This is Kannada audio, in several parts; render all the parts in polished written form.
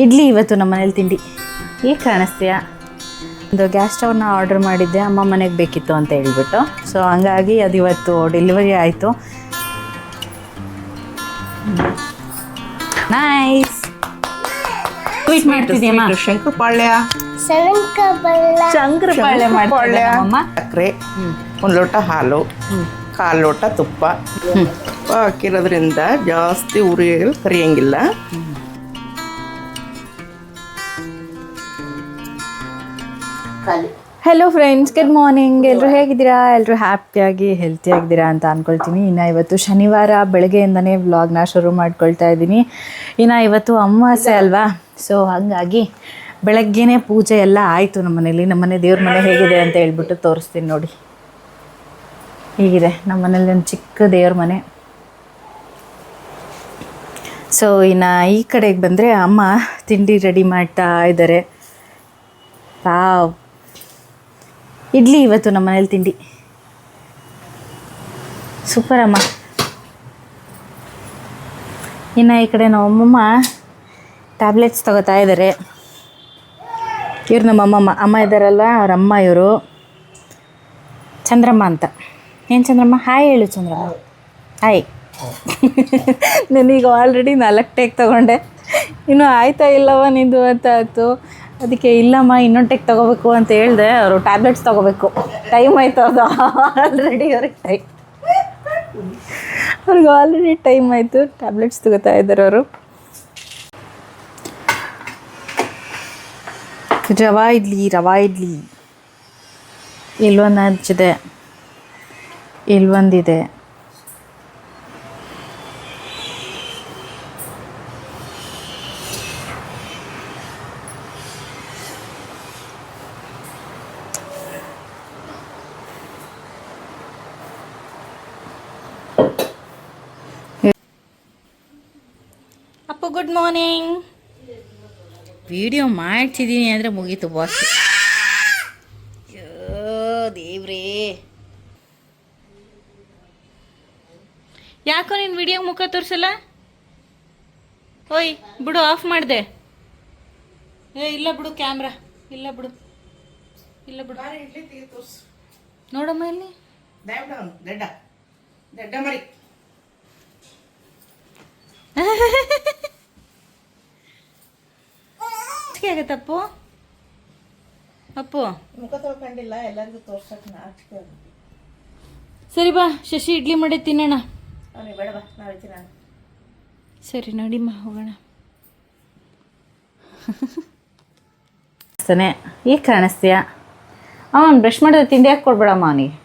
ಇಡ್ಲಿ ಇವತ್ತು ನಮ್ಮ ಮನೇಲಿ ತಿಂಡಿ. ಈಗ ಕಾಣಿಸ್ತೀಯಾ? ಒಂದು ಗ್ಯಾಸ್ ಸ್ಟವ್ನ ಆರ್ಡರ್ ಮಾಡಿದ್ದೆ, ಅಮ್ಮ ಮನೆಗೆ ಬೇಕಿತ್ತು ಅಂತ ಹೇಳ್ಬಿಟ್ಟು. ಸೊ ಹಂಗಾಗಿ ಅದು ಇವತ್ತು ಡೆಲಿವರಿ ಆಯಿತು. ನೈಸ್. ಸ್ವೀಟ್ ಮಾಡ್ತಿದ್ದೀಯಮ್ಮ? ಶಂಕರಪಾಳ್ಯ ಮಾಡ್ತಿದ್ದೆ ಅಮ್ಮ. ಸಕ್ಕರೆ, 1 ಲೋಟ ಹಾಲು, 1/4 ಲೋಟ ತುಪ್ಪ ಹಾಕಿರೋದ್ರಿಂದ ಜಾಸ್ತಿ ಉರಿಯಲ್ಲಿ ಕರಿಯಂಗಿಲ್ಲ. Hello friends, good morning. ಎಲ್ಲರೂ ಹೇಗಿದ್ದೀರಾ? ಎಲ್ಲರೂ ಹ್ಯಾಪಿಯಾಗಿ ಹೆಲ್ತಿಯಾಗಿದ್ದೀರಾ ಅಂತ ಅಂದ್ಕೊಳ್ತೀನಿ. ಇನ್ನು ಇವತ್ತು ಶನಿವಾರ ಬೆಳಗ್ಗೆಯಿಂದನೇ ವ್ಲಾಗ್ನ ಶುರು ಮಾಡ್ಕೊಳ್ತಾ ಇದ್ದೀನಿ. ಇನ್ನು ಇವತ್ತು ಅಮಾವಾಸ್ಯೆ ಅಲ್ವಾ, ಸೊ ಹಾಗಾಗಿ ಬೆಳಗ್ಗೆನೇ ಪೂಜೆ ಎಲ್ಲ ಆಯಿತು ನಮ್ಮ ಮನೇಲಿ. ನಮ್ಮನೆ ದೇವ್ರ ಮನೆ ಹೇಗಿದೆ ಅಂತ ಹೇಳ್ಬಿಟ್ಟು ತೋರಿಸ್ತೀನಿ ನೋಡಿ. ಹೀಗಿದೆ ನಮ್ಮ ಮನೇಲಿ ಒಂದು ಚಿಕ್ಕ ದೇವ್ರ ಮನೆ. ಸೊ ಇನ್ನು ಈ ಕಡೆಗೆ ಬಂದರೆ ಅಮ್ಮ ತಿಂಡಿ ರೆಡಿ ಮಾಡ್ತಾ ಇದ್ದಾರೆ. ಇಡ್ಲಿ ಇವತ್ತು ನಮ್ಮ ಮನೇಲಿ ತಿಂಡಿ. ಸೂಪರ್ ಅಮ್ಮ. ಇನ್ನು ಈ ಕಡೆ ನಮ್ಮಮ್ಮ ಟ್ಯಾಬ್ಲೆಟ್ಸ್ ತಗೋತಾ ಇದ್ದಾರೆ. ಇವ್ರು ನಮ್ಮ ಅಮ್ಮ ಇದ್ದಾರಲ್ವ, ಅವ್ರ ಅಮ್ಮ ಇವರು ಚಂದ್ರಮ್ಮ ಅಂತ. ಏನು ಚಂದ್ರಮ್ಮ? ಹಾಯ್ ಹೇಳು ಚಂದ್ರಮ್ಮ. ಹಾಯ್. ನಾನೀಗ ಆಲ್ರೆಡಿ 4 ಟೇಕ್ ತೊಗೊಂಡೆ. ಇನ್ನೂ ಆಯ್ತಾ ಇಲ್ಲವ ನಿಂದು ಅಂತ ಆಯಿತು. ಅದಕ್ಕೆ ಇಲ್ಲಮ್ಮ ಇನ್ನೊಂದು ಟೆಕ್ ತೊಗೋಬೇಕು ಅಂತ ಹೇಳಿದೆ. ಅವರು ಟ್ಯಾಬ್ಲೆಟ್ಸ್ ತೊಗೋಬೇಕು, ಟೈಮ್ ಆಯ್ತು. ಅದು ಆಲ್ರೆಡಿ ಅವ್ರಿಗೆ ಆಲ್ರೆಡಿ ಟೈಮ್ ಆಯಿತು. ಟ್ಯಾಬ್ಲೆಟ್ಸ್ ತಗೋತಾ ಇದ್ದಾರೆ ಅವರು. ರವಾ ಇಡ್ಲಿ ಇಲ್ಲೊಂದು ಹಚ್ಚಿದೆ, ಇಲ್ಲೊಂದಿದೆ. Appu good morning. ವಿಡಿಯೋ ಮಾಡ್ತಿದ್ದೀನಿ ಅಂದರೆ ಮುಗೀತು ಬಾಸ್. ಅಯ್ಯೋ ದೇವ್ರೇ, ಯಾಕೋ ನೀನು ವಿಡಿಯೋ ಮುಖ ತೋರಿಸಲ್ಲ? ಓಯ್ ಬಿಡು, ಆಫ್ ಮಾಡಿದೆ. ಇಲ್ಲ ಬಿಡು, ಕ್ಯಾಮ್ರಾ ಇಲ್ಲ ಬಿಡು. ನೋಡಮ್ಮ ಇಲ್ಲಿ ದಡ್ಡ ಮರಿ. ಆಗತ್ತಪ್ಪು ಅಪ್ಪು ಮುಖ ತೊಳ್ಕೊಂಡಿಲ್ಲ, ಎಲ್ಲರಿಗೂ ತೋರ್ಸಕ್ಕೆ ನಾಚಿಕೆ. ಸರಿ ಬಾ ಶಶಿ, ಇಡ್ಲಿ ಮಾಡಿ ತಿನ್ನೋಣ. ಅವನಿಗೆ ಬೇಡ ಬಾ, ನಾವೇ ತಿನ್ನೋಣ. ಸರಿ ನೋಡಿಮ್ಮ, ಹೋಗೋಣ. ಈಗ ಕಾಣಿಸ್ತೀಯಾ? ಅವನು ಬ್ರಷ್ ಮಾಡಿದ್ರೆ ತಿಂಡಿ ಹಾಕಿ ಕೊಡ್ಬೇಡಮ್ಮ ಅವನಿಗೆ.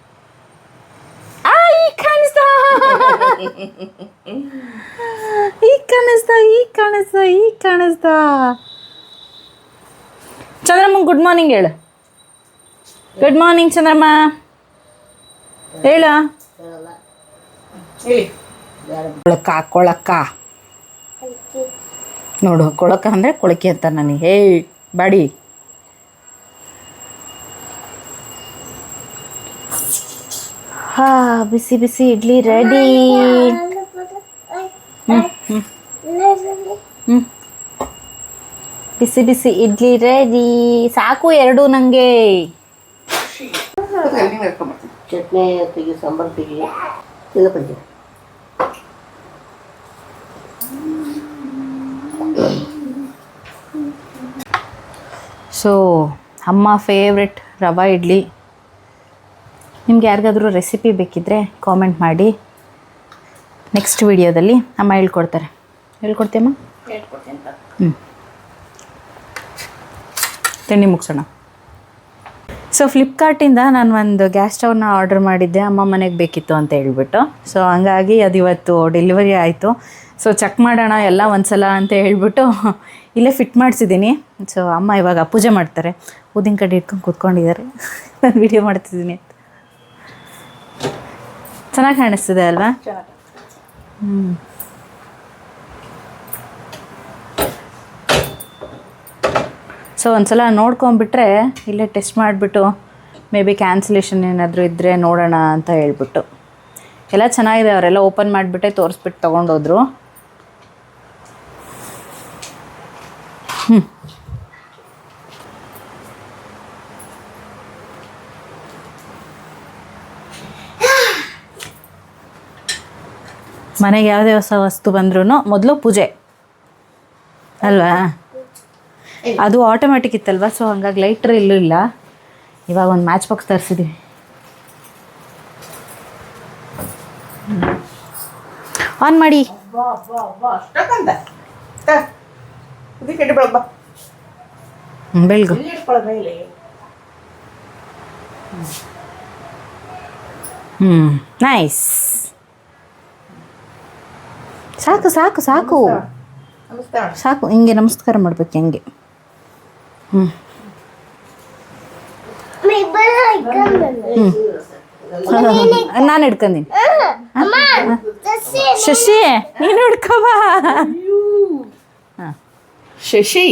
ಈಗ ಕಾಣಿಸ್ತಾ. ಚಂದ್ರಮ್ಮ ಗುಡ್ ಮಾರ್ನಿಂಗ್ ಹೇಳು. ಗುಡ್ ಮಾರ್ನಿಂಗ್ ಚಂದ್ರಮ್ಮ ಹೇಳ. ಕೊಳಕ ನೋಡು, ಕೊಳಕ ಅಂದರೆ ಕೊಳಕೆ ಅಂತ ನನಗೆ. ಹೇ ಬಾಡಿ. ಬಿಸಿ ಬಿಸಿ ಇಡ್ಲಿ ರೆಡಿ. ಬಿಸಿ ಬಿಸಿ ಇಡ್ಲಿ ರೆಡಿ. ಸಾಕು 2 ನನಗೆ. ಚಟ್ನಿ ತೆಗಿ, ಸಾಂಬಾರು ತೆಗಿ, ಇಲ್ಲ ಪಂಚ. ಸೊ ಅಮ್ಮ ಫೇವ್ರೆಟ್ ರವಾ ಇಡ್ಲಿ. ನಿಮ್ಗೆ ಯಾರಿಗಾದ್ರೂ ರೆಸಿಪಿ ಬೇಕಿದ್ದರೆ ಕಾಮೆಂಟ್ ಮಾಡಿ. ನೆಕ್ಸ್ಟ್ ವಿಡಿಯೋದಲ್ಲಿ ಅಮ್ಮ ಹೇಳ್ಕೊಡ್ತಾರೆ. ಹೇಳ್ಕೊಡ್ತೀಯಮ್ಮ? ಹೇಳ್ಕೊಡ್ತೀನಿ. ತಿಂಡಿ ಮುಗಿಸೋಣ. ಸೊ ಫ್ಲಿಪ್ಕಾರ್ಟಿಂದ ನಾನು ಒಂದು ಗ್ಯಾಸ್ ಸ್ಟವ್ನ ಆರ್ಡರ್ ಮಾಡಿದ್ದೆ, ಅಮ್ಮ ಮನೆಗೆ ಬೇಕಿತ್ತು ಅಂತ ಹೇಳ್ಬಿಟ್ಟು. ಸೊ ಹಂಗಾಗಿ ಅದು ಇವತ್ತು ಡೆಲಿವರಿ ಆಯಿತು. ಸೊ ಚೆಕ್ ಮಾಡೋಣ ಎಲ್ಲ ಒಂದ್ಸಲ ಅಂತ ಹೇಳ್ಬಿಟ್ಟು ಇಲ್ಲೇ ಫಿಟ್ ಮಾಡಿಸಿದ್ದೀನಿ. ಸೊ ಅಮ್ಮ ಇವಾಗ ಪೂಜೆ ಮಾಡ್ತಾರೆ, ಊದಿನ ಕಡೆ ಇಟ್ಕೊಂಡು ಕೂತ್ಕೊಂಡಿದ್ದಾರೆ. ನಾನು ವಿಡಿಯೋ ಮಾಡ್ತಿದ್ದೀನಿ ಅಂತ. ಚೆನ್ನಾಗಿ ಕಾಣಿಸ್ತಿದೆ ಅಲ್ವಾ? ಸೊ ಒಂದ್ಸಲ ನೋಡ್ಕೊಂಬಿಟ್ರೆ ಇಲ್ಲೇ ಟೆಸ್ಟ್ ಮಾಡಿಬಿಟ್ಟು ಮೇ ಬಿ ಕ್ಯಾನ್ಸಲೇಷನ್ ಏನಾದರೂ ಇದ್ದರೆ ನೋಡೋಣ ಅಂತ ಹೇಳ್ಬಿಟ್ಟು. ಎಲ್ಲ ಚೆನ್ನಾಗಿದೆ, ಅವರೆಲ್ಲ ಓಪನ್ ಮಾಡಿಬಿಟ್ಟೆ ತೋರಿಸ್ಬಿಟ್ಟು ತೊಗೊಂಡೋದ್ರು. ಮನೆಗೆ ಯಾವುದೇ ಹೊಸ ವಸ್ತು ಬಂದ್ರೂ ಮೊದಲು ಪೂಜೆ ಅಲ್ವಾ? ಅದು ಆಟೋಮ್ಯಾಟಿಕ್ ಇತ್ತಲ್ವಾ, ಸೊ ಹಂಗಾಗಿ ಲೈಟ್ರ್ ಇಲ್ಲೂ ಇಲ್ಲ. ಇವಾಗ ಒಂದು ಮ್ಯಾಚ್ ಬಾಕ್ಸ್ ತರಿಸಿದ್ವಿ. ಆನ್ ಮಾಡಿ. ಬೆಳಗು. ನೈಸ್. ಸಾಕು ಸಾಕು ಸಾಕು ಸಾಕು. ಹಿಂಗೆ ನಮಸ್ಕಾರ ಮಾಡ್ಬೇಕು ಹೆಂಗೆ. ನಾನು ಹಿಡ್ಕೊಂತೀನಿ. ಶಶಿ ನೀನು ಹಿಡ್ಕವಾ. ಶಶಿ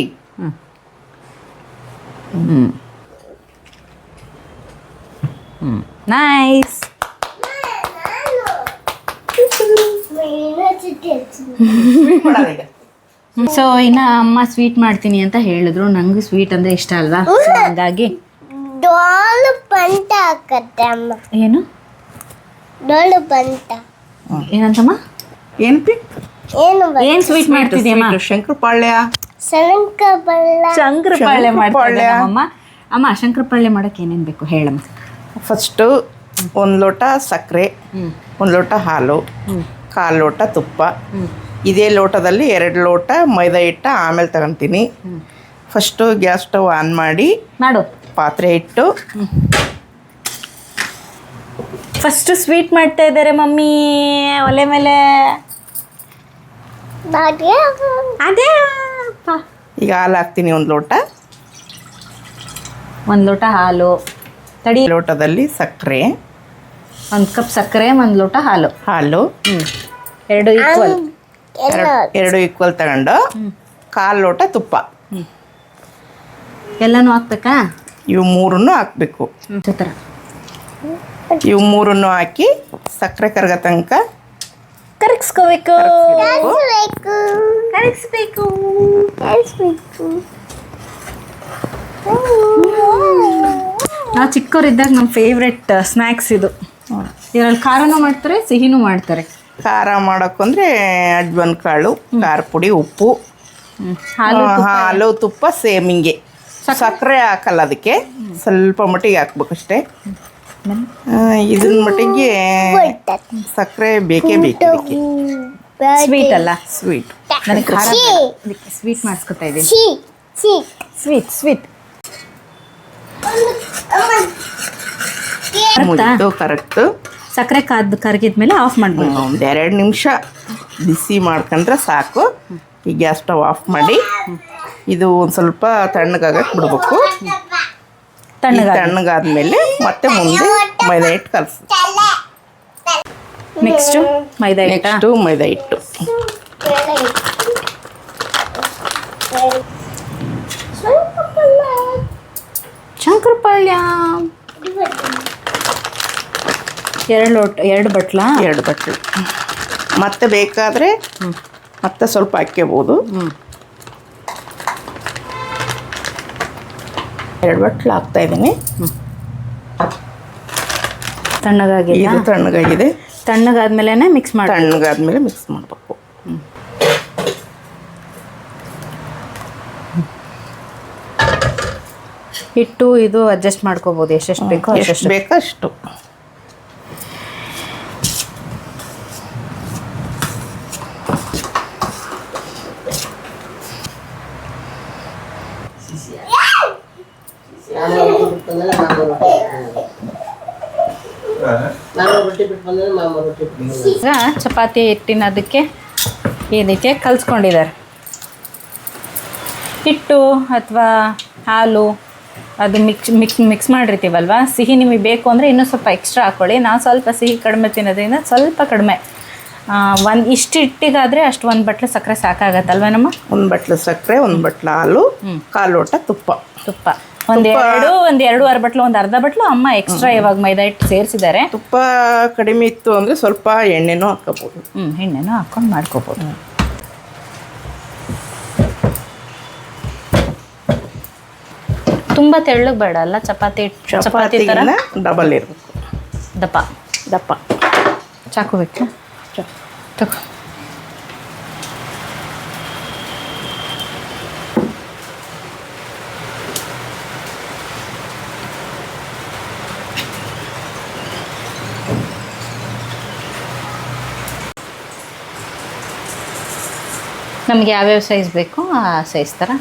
ನೈಸ್. ಸೊ ಇನ್ನು ಅಮ್ಮ ಸ್ವೀಟ್ ಮಾಡ್ತೀನಿ ಅಂತ ಹೇಳಿದ್ರು. ನಂಗೂ ಸ್ವೀಟ್ ಅಂದರೆ ಇಷ್ಟ ಅಲ್ವಾ, ಹಾಗಾಗಿ ಡೋಲು ಪಂಟ ಹಾಕತ್ತೆ ಅಮ್ಮ. ಏನು ಡೋಲು ಪಂಟ ಏನಂತಮ್ಮ? ಏನು ಏನು ಸ್ವೀಟ್ ಮಾಡ್ತಿದ್ಯಮ್ಮ? ಶಂಕರಪಾಳ್ಯ ಶಂಕರಪಳ್ಳ ಮಾಡ್ತಿದ್ದೆ ಅಮ್ಮ. ಅಮ್ಮ ಶಂಕರಪಾಳ್ಯ ಮಾಡಕ್ಕೆ ಏನೇನು ಬೇಕು ಹೇಳಮ್ಮ. ಫಸ್ಟು 1 ಲೋಟ ಸಕ್ಕರೆ, 1 ಲೋಟ ಹಾಲು, 1/4 ಲೋಟ ತುಪ್ಪ. ಇದೇ ಲೋಟದಲ್ಲಿ 2 ಲೋಟ ಮೈದಾ ಹಿಟ್ಟು ಆಮೇಲೆ ತಗೊತೀನಿ. ಫಸ್ಟು ಗ್ಯಾಸ್ ಸ್ಟವ್ ಆನ್ ಮಾಡಿ ಮಾಡು. ಪಾತ್ರೆ ಇಟ್ಟು ಫಸ್ಟ್ ಸ್ವೀಟ್ ಮಾಡ್ತಾ ಇದ್ದಾರೆ ಮಮ್ಮಿ ಒಲೆ ಮೇಲೆ. ಅದೇ ಈಗ ಹಾಲು ಹಾಕ್ತೀನಿ 1 ಲೋಟ. 1 ಲೋಟ ಹಾಲು. ತಡಿ. ಲೋಟದಲ್ಲಿ ಸಕ್ಕರೆ, 1 ಕಪ್ ಸಕ್ಕರೆ, 1 ಲೋಟ ಹಾಲು. 2 ಈಕ್ವಲ್. 2 ಈಕ್ವಲ್ ತಗೊಂಡು 1/4 ಲೋಟ ತುಪ್ಪ. ಎಲ್ಲನೂ ಹಾಕ್ಬೇಕಾ? ಇವು 3 ಹಾಕಬೇಕು. ಇವು 3 ಹಾಕಿ ಸಕ್ಕರೆ ಕರಗ ತನಕ ಕರಗಿಸ್ಕೋಬೇಕು. ನಾವು ಚಿಕ್ಕವರಿದ್ದಾಗ ನಮ್ಮ ಫೇವ್ರೆಟ್ ಸ್ನ್ಯಾಕ್ಸ್ ಇದು. ಇದರಲ್ಲಿ ಖಾರನೂ ಮಾಡ್ತಾರೆ, ಸಿಹಿನೂ ಮಾಡ್ತಾರೆ. ಖಾರ ಮಾಡೋಕ್ಕಂದ್ರೆ ಅಜ್ವನ್ ಕಾಳು, ಖಾರ ಪುಡಿ, ಉಪ್ಪು, ಹಾಲು, ತುಪ್ಪ ಸೇಮ್ ಹಿಂಗೆ. ಸಕ್ಕರೆ ಹಾಕಲ್ಲ, ಅದಕ್ಕೆ ಸ್ವಲ್ಪ ಮಟ್ಟಿಗೆ ಹಾಕ್ಬೇಕಷ್ಟೇ. ಇದನ್ನ ಮಟ್ಟಿಗೆ ಸಕ್ಕರೆ ಬೇಕೇ ಬೇಕು. ಸ್ವೀಟ್ ಅಲ್ಲ, ಸ್ವೀಟ್. ನನಗೆ ಖಾರ ಅದಕ್ಕೆ ಸ್ವೀಟ್ ಮಾಡಿಸ್ಕೊತಾ ಇದ್ದೀನಿ. Sweet correct. ಸಕ್ಕರೆ ಕರಗಿದ್ಮೇಲೆ ಆಫ್ ಮಾಡ್ಬೋದು. 2 ನಿಮಿಷ ಬಿಸಿ ಮಾಡ್ಕೊಂಡ್ರೆ ಸಾಕು. ಈ ಗ್ಯಾಸ್ ಸ್ಟವ್ ಆಫ್ ಮಾಡಿ ಇದು ಒಂದು ಸ್ವಲ್ಪ ತಣ್ಣಗಾಗಕ್ಕೆ ಬಿಡ್ಬೇಕು. ತಣ್ಣಗಾದ್ಮೇಲೆ ಮತ್ತೆ ಮುಂದೆ ಮೈದಾ ಹಿಟ್ಟು ಕಲಸಿ. ನೆಕ್ಸ್ಟು ಮೈದಾ ಹಿಟ್ಟು. ಶಂಕರಪಾಳ್ಯ 2 ಬಟ್ಲ. 2 ಬಟ್ಲು. ಮತ್ತೆ ಬೇಕಾದರೆ ಮತ್ತೆ ಸ್ವಲ್ಪ ಹಾಕ್ಕೋಬೋದು. 2 ಬಟ್ಲು ಹಾಕ್ತಾ ಇದ್ದೀನಿ. ತಣ್ಣಗಾಗಿದೆ. ತಣ್ಣಗಾದ್ಮೇಲೆ ಮಿಕ್ಸ್ ಮಾಡಿ. ತಣ್ಣಗಾದ್ಮೇಲೆ ಮಿಕ್ಸ್ ಮಾಡಬೇಕು. ಹಿಟ್ಟು ಇದು ಅಡ್ಜಸ್ಟ್ ಮಾಡ್ಕೋಬೋದು, ಎಷ್ಟೆಷ್ಟು ಬೇಕೋ ಎಷ್ಟು ಬೇಕೋ ಅಷ್ಟು. ಈಗ ಚಪಾತಿ ಹಿಟ್ಟಿನ ಅದಕ್ಕೆ ಈ ರೀತಿ ಕಲಿಸ್ಕೊಂಡಿದ್ದಾರೆ. ಹಿಟ್ಟು ಅಥವಾ ಹಾಲು ಅದು ಮಿಕ್ಸ್ ಮಾಡಿರ್ತೀವಲ್ವ, ಸಿಹಿ ನಿಮಗೆ ಬೇಕು ಅಂದರೆ ಇನ್ನೂ ಸ್ವಲ್ಪ ಎಕ್ಸ್ಟ್ರಾ ಹಾಕ್ಕೊಳ್ಳಿ. ನಾವು ಸ್ವಲ್ಪ ಸಿಹಿ ಕಡಿಮೆ ತಿನ್ನೋದ್ರಿಂದ ಸ್ವಲ್ಪ ಕಡಿಮೆ. ಇಷ್ಟು ಹಿಟ್ಟಿಗಾದರೆ ಅಷ್ಟು 1 ಬಟ್ಲು ಸಕ್ಕರೆ ಸಾಕಾಗತ್ತಲ್ವ ನಮ್ಮ? 1 ಬಟ್ಲು ಸಕ್ಕರೆ, 1 ಬಟ್ಲು ಹಾಲು, 1/4 ಲೋಟ ತುಪ್ಪ. ಒಂದು 2.5 ಬಟ್ಲು, ಒಂದು ಅರ್ಧ ಬಟ್ಲು ಅಮ್ಮ ಎಕ್ಸ್ಟ್ರಾ ಇವಾಗ ಮೈದಾ ಹಿಟ್ಟು ಸೇರಿಸಿದ್ದಾರೆ. ತುಪ್ಪ ಕಡಿಮೆ ಇತ್ತು ಅಂದರೆ ಸ್ವಲ್ಪ ಎಣ್ಣೆನೂ ಹಾಕೋಬೋದು. ಎಣ್ಣೆನೂ ಹಾಕ್ಕೊಂಡು ಮಾಡ್ಕೋಬೋದು. ತುಂಬ ತೆಳ್ಳಗೆ ಬೇಡ ಅಲ್ಲ, ಚಪಾತಿ ಥರ ಚಪಾತಿಗಿನ್ನ ಡಬಲ್ ಇರಬೇಕು. ದಪ್ಪ. ದಪ್ಪ. ಚಾಕು ಬೇಕಾ? ತಗೋ. ನಮಗೆ ಯಾವ್ಯಾವ ಸೈಜ್ ಬೇಕು ಆ ಸೈಜ್ ಥರ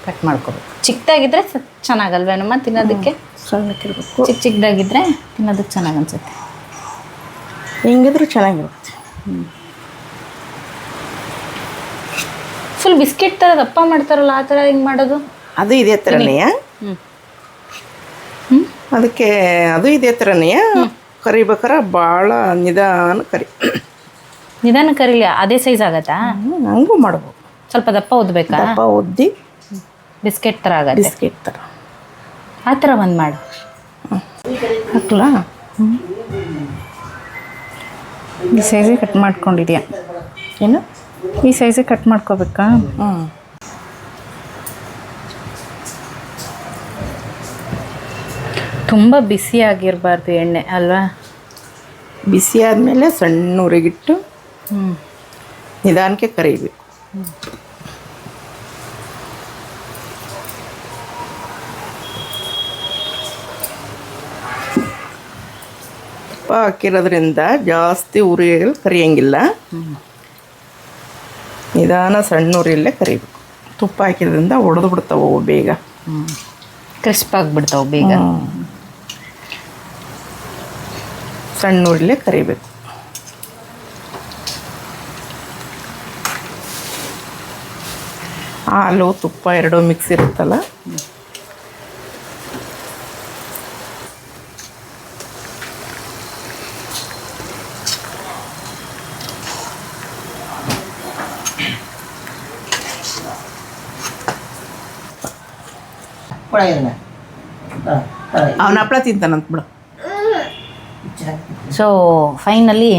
ಕಟ್ ಮಾಡ್ಕೋಬೇಕು. ಚಿಕ್ಕದಾಗಿದ್ದರೆ ಚೆನ್ನಾಗಲ್ವೇನಮ್ಮ ತಿನ್ನೋದಕ್ಕೆ? ಸಣ್ಣಕ್ಕಿರ್ಬೇಕು. ಚಿಕ್ಕದಾಗಿದ್ದರೆ ತಿನ್ನೋದಕ್ಕೆ ಚೆನ್ನಾಗಿ ಅನ್ಸುತ್ತೆ. ಹೆಂಗಿದ್ರು ಚೆನ್ನಾಗಿರುತ್ತೆ. ಫುಲ್ ಬಿಸ್ಕೆಟ್ ಥರ ದಪ್ಪ ಮಾಡ್ತಾರಲ್ಲ, ಆ ಥರ ಹಿಂಗೆ ಮಾಡೋದು? ಅದು ಇದೇ ಥರನೇ. ಅದಕ್ಕೆ ಅದು ಇದೇ ಥರನೇ ಕರಿಬೇಕಾರೆ ಭಾಳ ನಿಧಾನ ಕರಿ. ನಿಧಾನ ಕರೀಲಿ, ಅದೇ ಸೈಜ್ ಆಗತ್ತಾ? ಹಂಗೂ ಮಾಡ್ಬೋದು. ಸ್ವಲ್ಪ ದಪ್ಪ ಓದಬೇಕಾ? ದಪ್ಪ ಒದ್ದಿ ಬಿಸ್ಕೆಟ್ ಥರ ಆಗತ್ತೆ. ಬಿಸ್ಕೆಟ್ ಥರ ಆ ಥರ ಒಂದು ಮಾಡು. ಹಾಕ್ಲಾ? ಈ ಸೈಜಿಗೆ ಕಟ್ ಮಾಡ್ಕೊಂಡಿದ್ಯಾ? ಏನು? ಈ ಸೈಜಿಗೆ ಕಟ್ ಮಾಡ್ಕೋಬೇಕಾ? ತುಂಬ ಬಿಸಿ ಆಗಿರಬಾರ್ದು ಎಣ್ಣೆ ಅಲ್ವಾ? ಬಿಸಿ ಆದಮೇಲೆ ಸಣ್ಣ ಉರಿಗಿಟ್ಟು ನಿಧಾನಕ್ಕೆ ಕರಿಬೇಕು. ತುಪ್ಪ ಹಾಕಿರೋದ್ರಿಂದ ಜಾಸ್ತಿ ಉರಿಯಲ್ಲಿ ಕರಿಯಂಗಿಲ್ಲ. ನಿಧಾನ ಸಣ್ಣ ಉರಿಯಲ್ಲೇ ಕರಿಬೇಕು. ತುಪ್ಪ ಹಾಕಿದ್ರಿಂದ ಒಡೆದು ಬಿಡ್ತಾವೆ ಬೇಗ. ಕ್ರಿಸ್ಪ್ ಆಗಿಬಿಡ್ತಾವೆ ಬೇಗ. ಸಣ್ಣ ಉರಿಲೇ ಕರಿಬೇಕು. ಹಾಲು ತುಪ್ಪ ಎರಡೂ ಮಿಕ್ಸ್ ಇರುತ್ತಲ್ಲ, ಅವನ ಹಪ್ಪಳ ತಿಂತಾನಂತ ಬಿಡು. ಸೊ ಫೈನಲಿ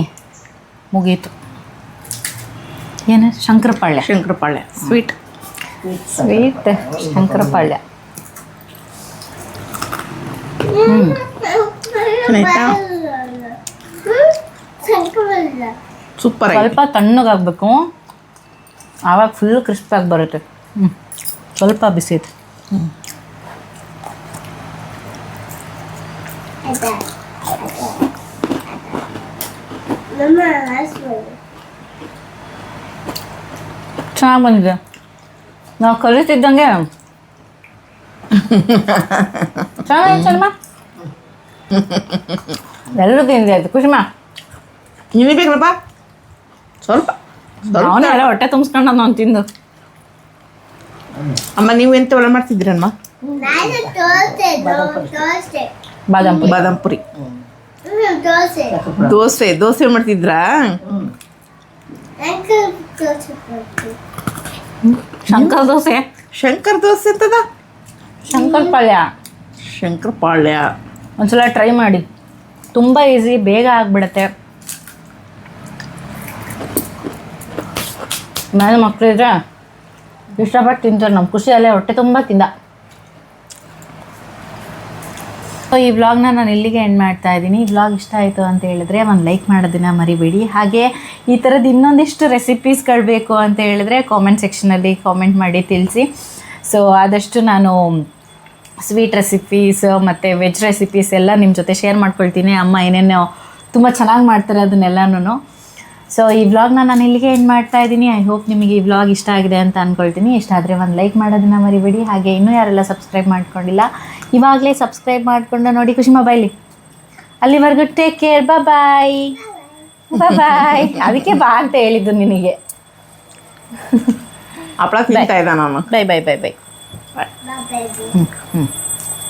ಮುಗೀತು. ಏನು? ಶಂಕರಪಾಳ್ಯ. ಶಂಕರಪಾಳ್ಯ ಸ್ವೀಟ್ ಶಂಕರಪಾಳ್ಯ. ಸೂಪರ್. ಸ್ವಲ್ಪ ತಣ್ಣಗಾಗಬೇಕು, ಆವಾಗ ಫುಲ್ ಕ್ರಿಸ್ಪಾಗಿ ಬರುತ್ತೆ. ಸ್ವಲ್ಪ ಬಿಸಿ ಐತೆ. ಚೆನ್ನಾಗಿ ಬಂದಿದೆ. ನಾವು ಕಲಿತಿದ್ದಂಗೆ ಚೆನ್ನಾಗಿ ಸಲ್ಮಾ. ಎಲ್ಲರೂ ತಿಂದೆ ಆಯ್ತು. ಖುಷಿಮಾ ನಿನಗೆ ಬೇಕಲ್ಲಪ್ಪ? ಸ್ವಲ್ಪ ಅವನೆಲ್ಲ ಹೊಟ್ಟೆ ತುಂಬಿಸ್ಕೊಂಡು ನಾನು ತಿಂದು. ಅಮ್ಮ ನೀವು ಎಂಥವೆಲ್ಲ ಮಾಡ್ತಿದ್ದೀರಮ್ಮ? ಬಾದಾಮ್ ಪುರಿ. ಬಾದಾಮ್ ಪುರಿ. ದೋಸೆ ಮಾಡ್ತಿದ್ರಾ? ಶಂಕರ ದೋಸೆ. ಶಂಕರ್ ದೋಸೆ ಅಂತದ? ಶಂಕರಪಾಳ್ಯ ಒಂದ್ಸಲ ಟ್ರೈ ಮಾಡಿ. ತುಂಬ ಈಸಿ, ಬೇಗ ಆಗಿಬಿಡತ್ತೆ. ಮನೆ ಮಕ್ಕಳಿದ್ರೆ ಇಷ್ಟಪಟ್ಟು ತಿಂತಾರೆ. ನಮ್ಮ ಖುಷಿಯಲ್ಲೇ ಹೊಟ್ಟೆ ತುಂಬ ತಿಂದ. ಸೊ ಈ ವ್ಲಾಗ್ನ ನಾನು ಇಲ್ಲಿಗೆ ಎಂಡ್ ಮಾಡ್ತಾ ಇದ್ದೀನಿ. ಈ ವ್ಲಾಗ್ ಇಷ್ಟ ಆಯಿತು ಅಂತ ಹೇಳಿದ್ರೆ ಒಂದು ಲೈಕ್ ಮಾಡೋದನ್ನು ಮರಿಬೇಡಿ. ಹಾಗೆ ಈ ಥರದ್ದು ಇನ್ನೊಂದಿಷ್ಟು ರೆಸಿಪೀಸ್ಗಳು ಬೇಕು ಅಂತ ಹೇಳಿದ್ರೆ ಕಾಮೆಂಟ್ ಸೆಕ್ಷನಲ್ಲಿ ಕಾಮೆಂಟ್ ಮಾಡಿ ತಿಳಿಸಿ. ಸೊ ಆದಷ್ಟು ನಾನು ಸ್ವೀಟ್ ರೆಸಿಪೀಸ್ ಮತ್ತು ವೆಜ್ ರೆಸಿಪೀಸ್ ಎಲ್ಲ ನಿಮ್ಮ ಜೊತೆ ಶೇರ್ ಮಾಡ್ಕೊಳ್ತೀನಿ. ಅಮ್ಮ ಏನೇನೋ ತುಂಬ ಚೆನ್ನಾಗಿ ಮಾಡ್ತಾರೆ ಅದನ್ನೆಲ್ಲನೂ. ಸೊ ಈ ವ್ಲಾಗ್ನ ನಾನು ಇಲ್ಲಿಗೆ ಎಂಡ್ ಮಾಡ್ತಾ ಇದ್ದೀನಿ. ಐ ಹೋಪ್ ನಿಮಗೆ ಈ ವ್ಲಾಗ್ ಇಷ್ಟ ಆಗಿದೆ ಅಂತ ಅಂದ್ಕೊಳ್ತೀನಿ. ಇಷ್ಟ ಆದರೆ ಒಂದು ಲೈಕ್ ಮಾಡೋದನ್ನು ಮರಿಬೇಡಿ. ಹಾಗೆ ಇನ್ನೂ ಯಾರೆಲ್ಲ ಸಬ್ಸ್ಕ್ರೈಬ್ ಮಾಡ್ಕೊಂಡಿಲ್ಲ ಇವಾಗಲೇ ಸಬ್ಸ್ಕ್ರೈಬ್ ಮಾಡಿಕೊಂಡು ನೋಡಿ. ಖುಷಿ ಮೊಬೈಲಿ. ಅಲ್ಲಿವರೆಗೂ ಟೇಕ್ ಕೇರ್. ಬಾಯ್ ಬಾಯ್. ಅದಕ್ಕೆ ಬಾ ಅಂತ ಹೇಳಿದ್ದು ನಿನಗೆ. ಹಪ್ಪಳ ತಿಂತಾ ಇದ್ದ ನಾನು. ಬೈ. Bye, baby. ಹ್ಞೂ